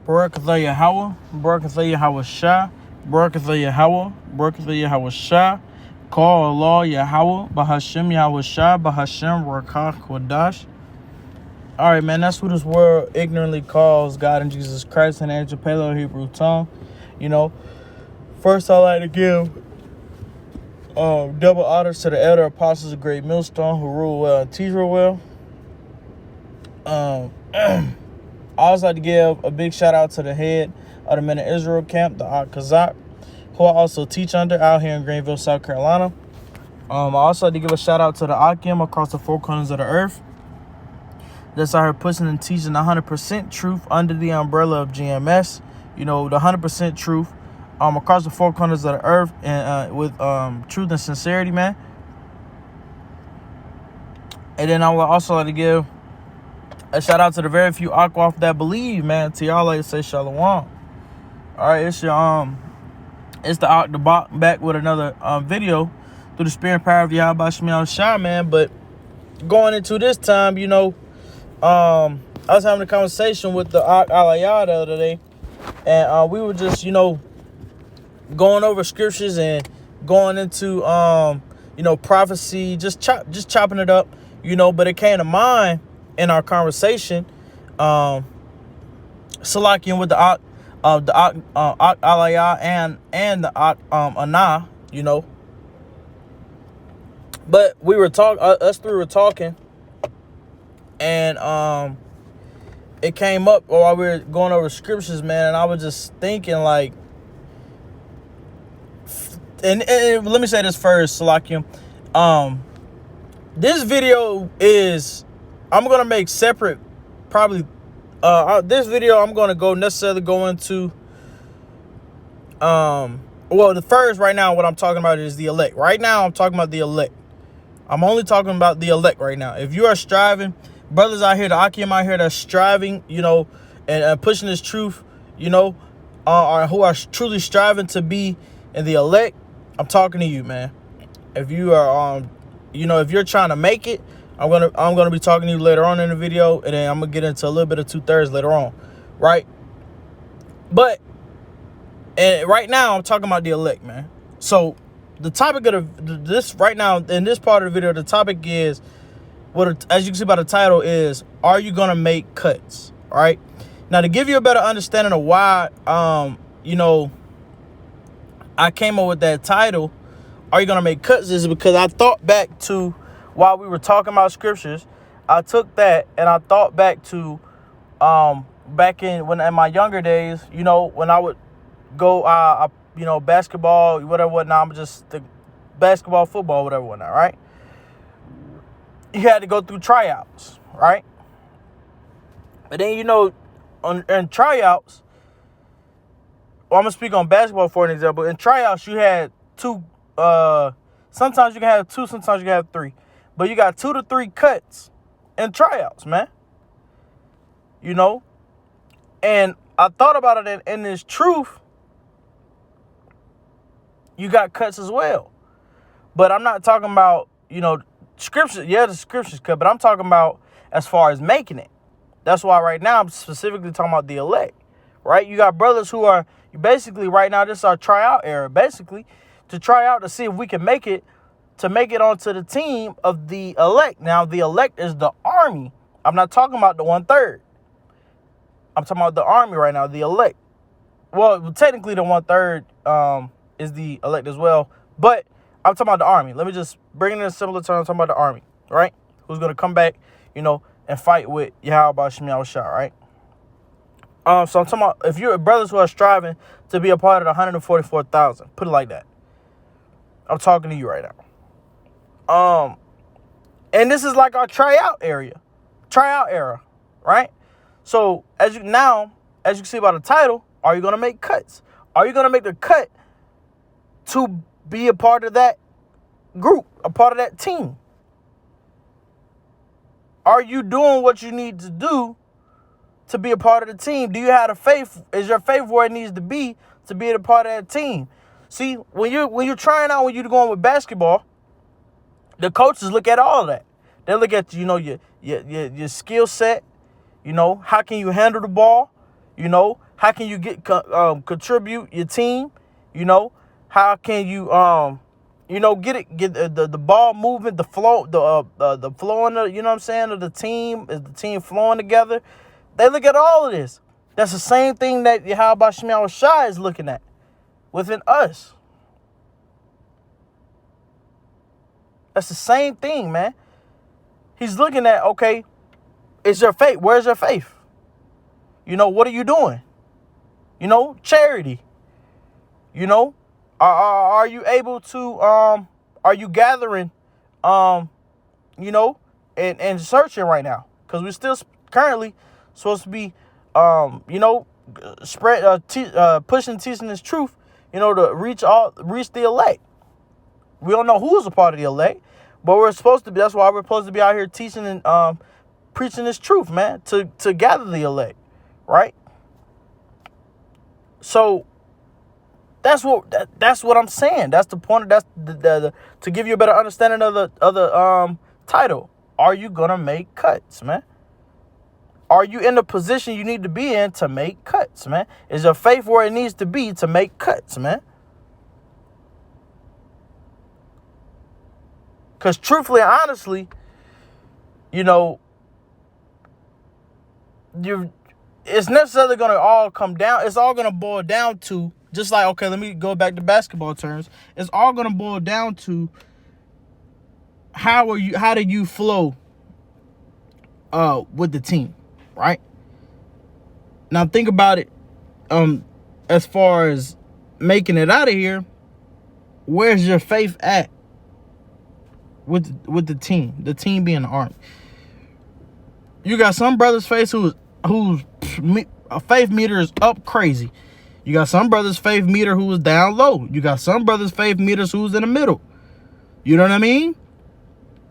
Barakatha Yahweh, Barakatha Yahweh Shah, Barakatha Yahweh, Barakatha Yahweh Shah, Call Allah Yahweh, Bahashem Yahweh Shah, Bahashem Rakah Kodash. Alright, man, that's what this world ignorantly calls God and Jesus Christ in the ancient Paleo Hebrew tongue. You know, first I like to give double honors to the elder apostles of Great Millstone who rule well and teach real well. I also like to give a big shout out to the head of the Men of Israel camp, the Ak Kazak, who I also teach under out here in Greenville, South Carolina. I also like to give a shout out to the Akim across the four corners of the earth that's out here pushing and teaching 100% truth under the umbrella of GMS. You know, the 100% truth across the four corners of the earth and with truth and sincerity, man. And then I would also like to give a shout out to the very few Akwaf that believe, man. To y'all, like to say shalom. All right, it's your it's the Ak the Bach back with another video through the spirit and power of Yahweh Shemiel Shah, man. But going into this time, you know, I was having a conversation with the Ak Aliyah the other day, and we were just, you know, going over scriptures and going into you know, prophecy, just chopping it up, you know. But it came to mind in our conversation, Salakian with the Ak Aliyah and the Ak Anah, you know. But we were us three were talking, and it came up while we were going over scriptures, man. And I was just thinking, like, and let me say this first, Salakian. This video is, I'm gonna make separate, probably. This video I'm gonna go into. Well, the first right now, what I'm talking about is the elect. Right now, I'm talking about the elect. I'm only talking about the elect right now. If you are striving, brothers out here, the Akim out here that's striving, you know, and pushing this truth, you know, or who are truly striving to be in the elect, I'm talking to you, man. If you are, you know, if you're trying to make it, I'm gonna be talking to you later on in the video, and then I'm gonna get into a little bit of 2/3 later on, right? But and right now, I'm talking about the elect, man. So the topic of this right now in this part of the video, the topic is as you can see by the title is, are you gonna make cuts? All right. Now, to give you a better understanding of why, you know, I came up with that title, are you gonna make cuts, is because I thought back to while we were talking about scriptures. I took that and I thought back to back in my younger days, you know, when I would go you know, basketball, whatever, whatnot. I'm just the basketball, football, whatever, whatnot, right? You had to go through tryouts, right? But then, you know, in tryouts, well, I'm gonna speak on basketball for an example. In tryouts, you had two. Sometimes you can have two, sometimes you can have three, but you got 2 to 3 cuts in tryouts, man. You know, and I thought about it in this truth. You got cuts as well, but I'm not talking about, you know, scripture. Yeah, the scriptures cut, but I'm talking about as far as making it. That's why right now I'm specifically talking about the elect, right? You got brothers who are basically right now, this is our tryout era, basically to try out to see if we can make it onto the team of the elect. Now, the elect is the army. I'm not talking about the 1/3. I'm talking about the army right now, the elect. Well, technically the 1/3 is the elect as well, but I'm talking about the army. Let me just bring it in a simpler term. I'm talking about the army, right? Who's going to come back, you know, and fight with Yahweh Shemiel Shah, right? So I'm talking about if you're brothers who are striving to be a part of the 144,000, put it like that. I'm talking to you right now. And this is like our tryout era, right? So as you can see by the title, are you going to make cuts? Are you going to make the cut to be a part of that group, a part of that team? Are you doing what you need to do to be a part of the team? Do you have the faith? Is your faith where it needs to be a part of that team? See, when you're trying out, when you're going with basketball, the coaches look at all of that. They look at, you know, your skill set. You know, how can you handle the ball? You know, How can you contribute your team? You know, how can you get the ball movement, the flow, the flowing, you know what I'm saying, of the team? Is the team flowing together? They look at all of this. That's the same thing that Yahweh Shemiah Shai is looking at within us. That's the same thing, man. He's looking at, okay, is your faith? Where's your faith? You know, what are you doing? You know, charity. You know, are you able to, are you gathering, you know, and searching right now? Because we're still currently supposed to be, you know, pushing, teaching this truth, you know, to reach the elect. We don't know who's a part of the elect, but we're supposed to be. That's why we're supposed to be out here teaching and preaching this truth, man, to gather the elect, right? So that's what I'm saying. That's the point. That's the to give you a better understanding of the title. Are you gonna make cuts, man? Are you in the position you need to be in to make cuts, man? Is your faith where it needs to be to make cuts, man? Because truthfully and honestly, you know, it's necessarily going to all come down. It's all going to boil down to, just like, okay, let me go back to basketball terms. It's all going to boil down to how do you flow with the team, right? Now think about it, as far as making it out of here, where's your faith at with the team being the army? You got some brothers' faith whose faith meter is up crazy. You got some brothers' faith meter who is down low. You got some brothers' faith meters who's in the middle. You know what I mean?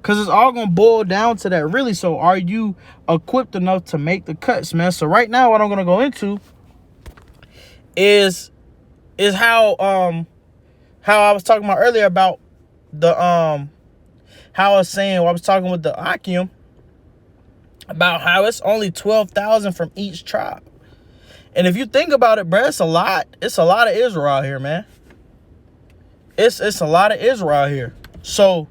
Because it's all going to boil down to that, really. So are you equipped enough to make the cuts, man? So right now what I'm going to go into is how I was talking about earlier about the how I was saying, I was talking with the Akim about how it's only 12,000 from each tribe. And if you think about it, bro, it's a lot. It's a lot of Israel out here, man. It's a lot of Israel out here. So,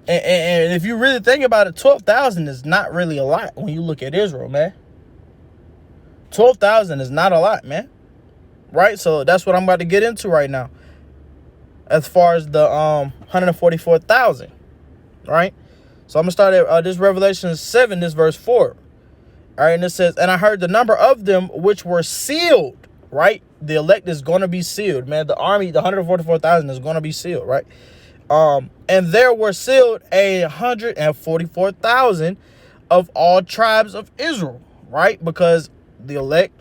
and if you really think about it, 12,000 is not really a lot when you look at Israel, man. 12,000 is not a lot, man. Right? So that's what I'm about to get into right now. As far as the 144,000. Right? So I'm going to start at this Revelation 7, this verse 4. All right, and it says, and I heard the number of them which were sealed, right? The elect is going to be sealed, man. The army, the 144,000 is going to be sealed, right? And there were sealed 144,000 of all tribes of Israel, right? Because the elect,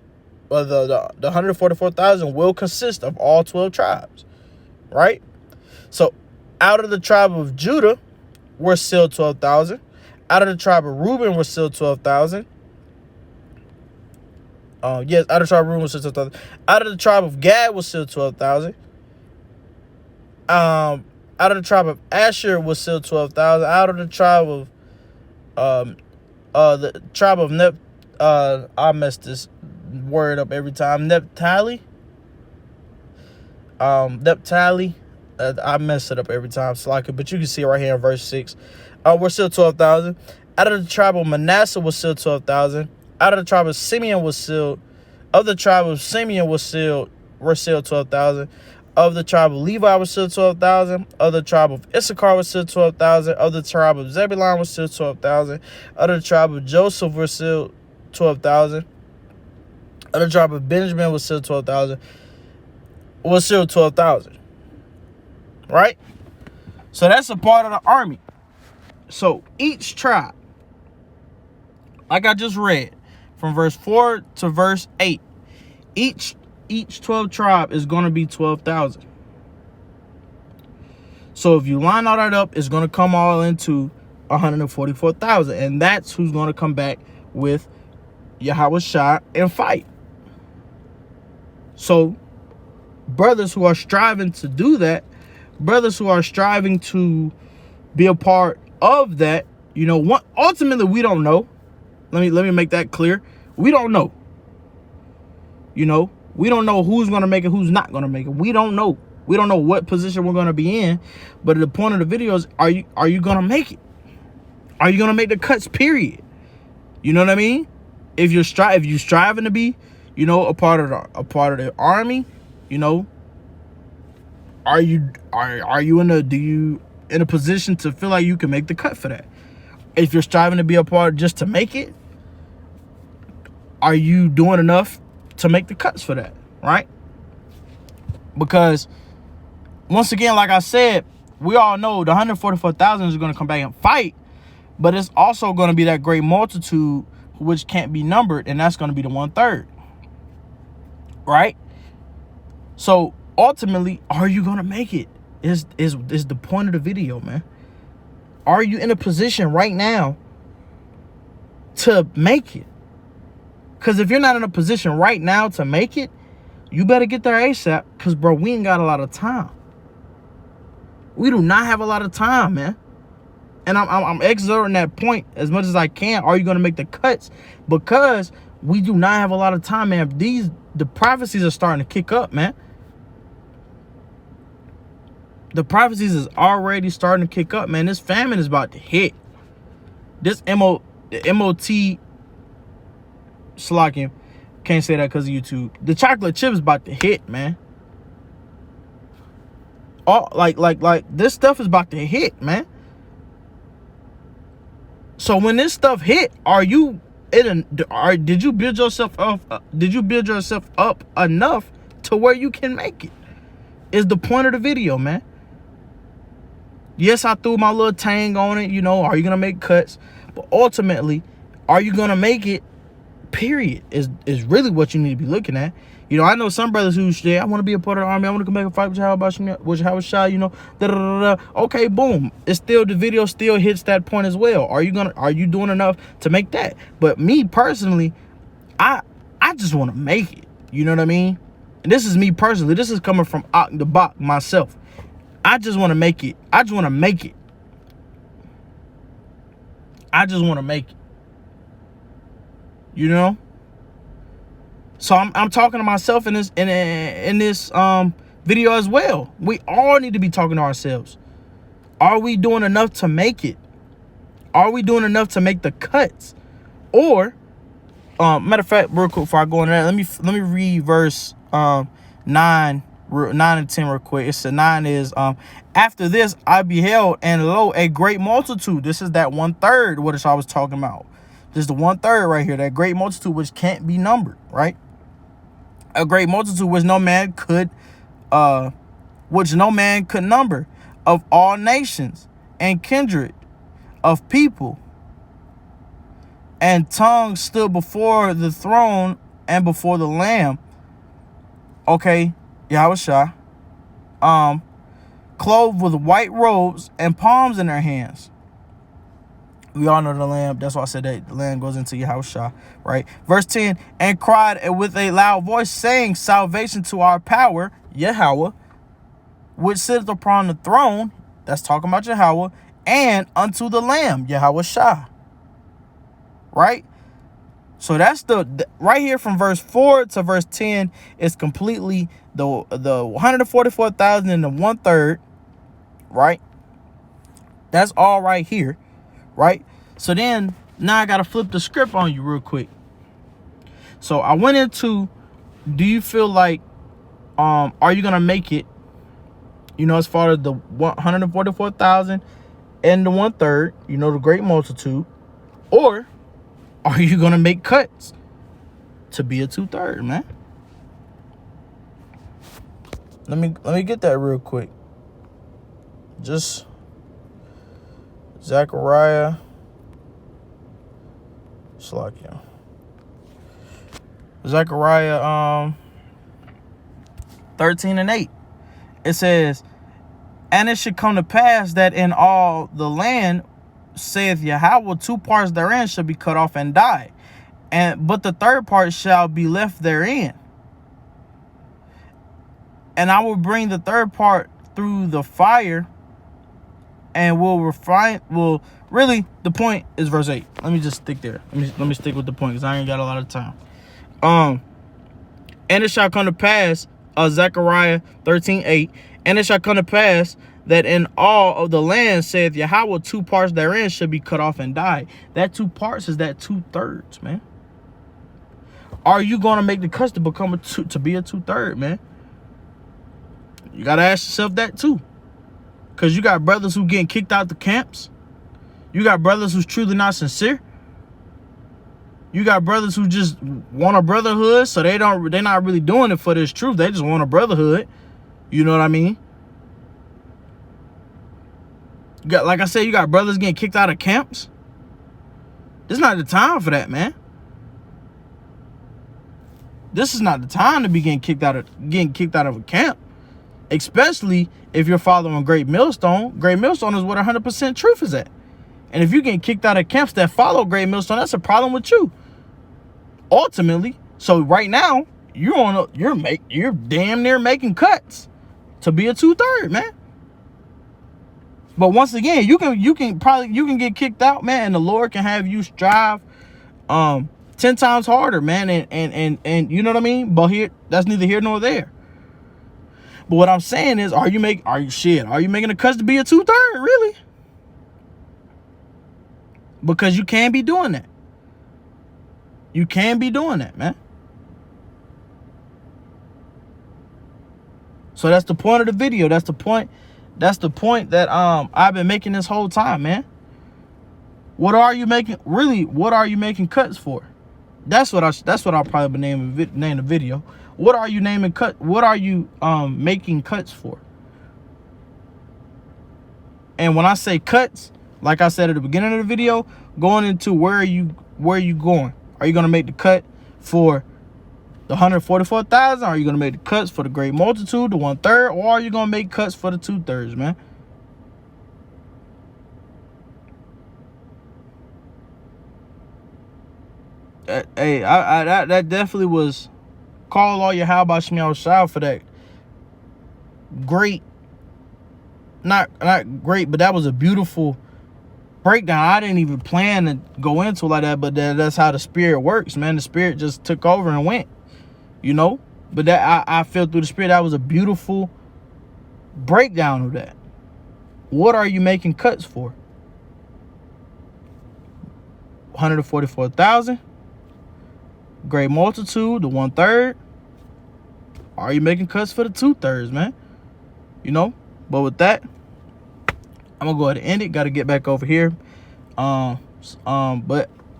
or the 144,000 will consist of all 12 tribes, right? So out of the tribe of Judah were sealed 12,000. Out of the tribe of Reuben were sealed 12,000. Yes, out of the tribe of Reuben was sealed 12,000. Out of the tribe of Gad was sealed 12,000. Out of the tribe of Asher was sealed 12,000. Out of the tribe of the tribe of I mess this word up every time. Naphtali. I mess it up every time, but you can see it right here in verse 6. We're still 12,000. Out of the tribe of Manasseh was still 12,000. Out of the tribe of Simeon was sealed. Of the tribe of Simeon were sealed 12,000. Of the tribe of Levi was sealed 12,000. Of the tribe of Issachar was sealed 12,000. Of the tribe of Zebulun was sealed 12,000. Of the tribe of Joseph was sealed 12,000. Of the tribe of Benjamin was sealed 12,000. Was sealed 12,000. Right? So that's a part of the army. So each tribe, like I just read, from verse 4 to verse 8, each 12 tribe is going to be 12,000. So if you line all that up, it's going to come all into 144,000. And that's who's going to come back with Yahweh Shai and fight. So brothers who are striving to do that, brothers who are striving to be a part of that, you know, ultimately we don't know. Let me make that clear. We don't know. You know, we don't know who's going to make it, who's not going to make it. We don't know. We don't know what position we're going to be in. But the point of the video is, are you going to make it? Are you going to make the cuts, period? You know what I mean? If you're striving to be, you know, a part of the army, you know, are you in a position to feel like you can make the cut for that? If you're striving to be a part just to make it, are you doing enough to make the cuts for that, right? Because once again, like I said, we all know the 144,000 is going to come back and fight, but it's also going to be that great multitude which can't be numbered, and that's going to be the 1/3, right? So ultimately, are you going to make it? Is the point of the video, man. Are you in a position right now to make it? Because if you're not in a position right now to make it, you better get there ASAP. Because, bro, we ain't got a lot of time. We do not have a lot of time, man. And I'm exerting that point as much as I can. Are you going to make the cuts? Because we do not have a lot of time, man. The prophecies are starting to kick up, man. The prophecies is already starting to kick up, man. This famine is about to hit. This MOT slocking, can't say that because of YouTube. The chocolate chip is about to hit, man. All like this stuff is about to hit, man. So when this stuff hit, did you build yourself up? Did you build yourself up enough to where you can make it? Is the point of the video, man. Yes, I threw my little tang on it. You know, are you gonna make cuts? But ultimately, are you gonna make it? Period is really what you need to be looking at. You know, I know some brothers who say, I want to be a part of the army. I want to come back and fight with Howard Shah, you know. Okay, boom. It's still, the video still hits that point as well. Are you doing enough to make that? But me personally, I just want to make it. You know what I mean? And this is me personally. This is coming from the Bach myself. I just want to make it. I just want to make it. I just want to make it. You know? So I'm talking to myself in this video as well. We all need to be talking to ourselves. Are we doing enough to make it? Are we doing enough to make the cuts? Or matter of fact, real quick before I go into that, let me read verse 9 and 10 real quick. It said 9 is after this I beheld, and lo, a great multitude. This is that 1/3 what I was talking about. This is the 1/3 right here, that great multitude which can't be numbered, right? A great multitude which no man could number, of all nations and kindred, of people and tongues, stood before the throne and before the Lamb. Okay, Yahushua, clothed with white robes and palms in their hands. We all know the Lamb. That's why I said that the Lamb goes into Yahushua, right? Verse 10, and cried with a loud voice, saying, salvation to our power, Yahweh, which sitteth upon the throne. That's talking about Yahweh, and unto the Lamb, Yahushua. Right? So that's the right here from verse 4 to verse 10 is completely the 144,000 and the 1/3, right? That's all right here, right? So then now I gotta flip the script on you real quick. So I went into, do you feel like are you gonna make it? You know, as far as the 144,000 and the 1/3, you know, the great multitude, or are you gonna make cuts to be a 2/3, man? Let me get that real quick. Just Zechariah Slakia. Zechariah 13 and 8. It says, and it should come to pass that in all the land, saith Yahweh, 2 parts therein shall be cut off and die, but the 3rd part shall be left therein. And I will bring the 3rd part through the fire, and will refine. Well, really, the point is verse 8. Let me just stick there. Let me stick with the point, because I ain't got a lot of time. And it shall come to pass, Zechariah 13:8, and it shall come to pass that in all of the land, saith Yahweh, 2 parts therein should be cut off and die. That 2 parts is that 2/3, man. Are you going to make the cuts to become to be a 2/3, man? You got to ask yourself that too. Because you got brothers who getting kicked out the camps. You got brothers who's truly not sincere. You got brothers who just want a brotherhood, so they're not really doing it for this truth. They just want a brotherhood. You know what I mean? You got, like I said, you got brothers getting kicked out of camps. This is not the time for that, man. This is not the time to be getting kicked out of a camp. Especially if you're following Great Millstone. Great Millstone is what 100% truth is at. And if you're getting kicked out of camps that follow Great Millstone, that's a problem with you. Ultimately. So right now, you're damn near making cuts to be a 2/3, man. But once again, you can get kicked out, man, and the Lord can have you strive 10 times harder, man, and you know what I mean? But here, that's neither here nor there. But what I'm saying is, are you making the cuts to be a 2/3, really? Because you can be doing that. You can be doing that, man. So that's the point of the video. That's the point that I've been making this whole time, man. What are you making? Really, what are you making cuts for? That's what I'll probably name the video. What are you making cuts for? And when I say cuts, like I said at the beginning of the video, going into where are you going? Are you going to make the cut for the 144,000? Are you going to make the cuts for the great multitude, the 1/3, or are you going to make cuts for the 2/3, man? Hey, that definitely was call all your how about Shemiel Shah for that great, not great, but that was a beautiful breakdown. I didn't even plan to go into like that, but that's how the Spirit works, man. The Spirit just took over and went, you know. But that I felt through the Spirit, that was a beautiful breakdown of that. What are you making cuts for? 144,000, great multitude, the 1/3. Are you making cuts for the 2/3, man? You know. But with that, I'm gonna go ahead and end it. Got to get back over here. But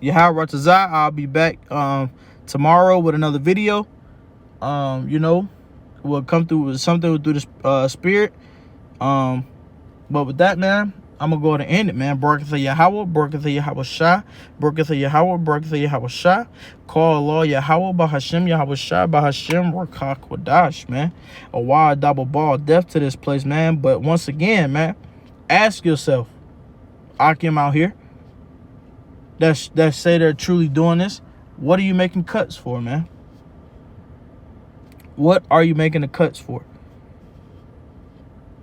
Yahweh Ratazah, I'll be back tomorrow with another video. You know, we'll come through with something through the Spirit. But with that, man, I'm gonna go ahead and end it, man. Barakatha Yahweh, Barakatha Yahweh Shah, Barakatha Yahweh, Barakatha Yahweh Shah. Call Allah Yahweh, Bahashem Yahweh Shah, Bahashem Rakak Wadash, man. A wild double ball death to this place, man. But once again, man, ask yourself, Akim out here, that say they're truly doing this, what are you making cuts for, man? What are you making the cuts for?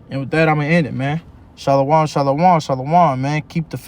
And with that, I'm gonna end it, man. Shalom, shalom, shalom, man. Keep the